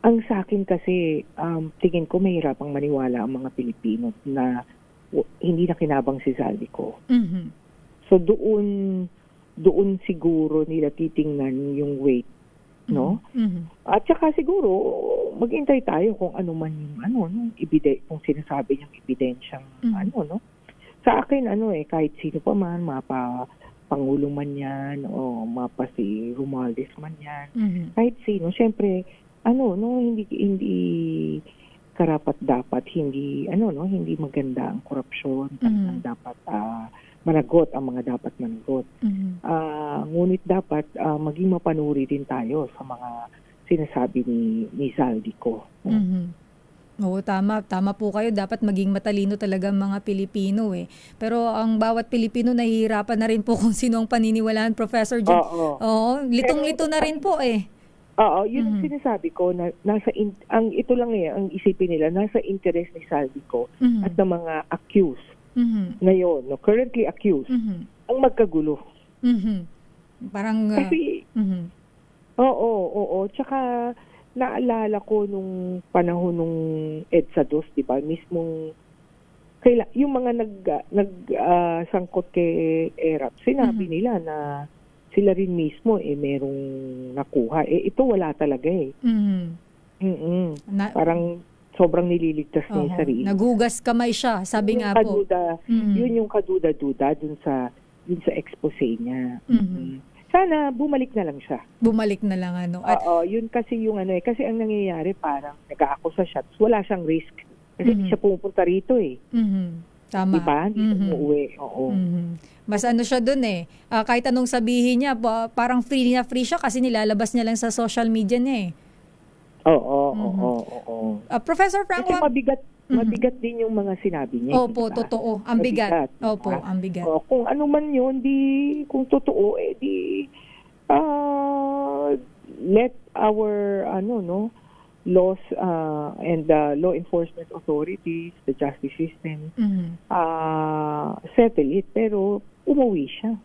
Ang sa akin kasi, tingin ko mahirapang maniwala ang mga Pilipino na hindi nakinabang si Zaldico. So doon siguro nila titingnan yung weight, no? At saka siguro maghintay tayo kung ano man yung kung sinasabi niyang ebidensyang no? Sa akin kahit sino pa man, Pangulo man yan o mapa si Romualdez man yan, kahit sino, syempre hindi karapat dapat, hindi maganda ang korupsyon, dapat managot ang mga dapat managot. Ngunit dapat maging mapanuri din tayo sa mga sinasabi ni Zaldico. Oo, tama po kayo. Dapat maging matalino talaga ang mga Pilipino eh. Pero ang bawat Pilipino nahihirapan na rin po kung sino ang paniniwalaan, Professor Jun. Oo, litong-lito na rin po eh. Oo, yun ang sinasabi ko na ito lang ang isipin nila, nasa interest ni Zaldico at ng mga accused ngayon, currently accused, ang magkagulo. Parang kasi tsaka naalala ko nung panahon nung EDSA 2, di ba? Mismong yung mga sangkot kay ERAP, sinabi nila na sila rin mismo merong nakuha. Ito wala talaga eh. Parang sobrang nililigtas niya yung sarili. Nagugas kamay siya, sabi nga po. Yun yung kaduda-duda dun sa expose niya. Sana bumalik na lang siya. Bumalik na lang yun kasi yung kasi ang nangyayari parang nag-aakusa siya. Wala siyang risk. Kasi hindi siya pumupunta rito eh. Tama. Diba? Hindi umuwi. Oo. Mas siya dun eh. Kahit anong sabihin niya, parang free siya kasi nilalabas niya lang sa social media niya eh. Oo. Professor Frank, kasi mabigat din yung mga sinabi niya. Opo, diba? Totoo. Ang bigat. Opo, ang bigat. Kung ano man yun, kung totoo, let our, laws and the law enforcement authorities, the justice system, settle it. Pero umuwi siya.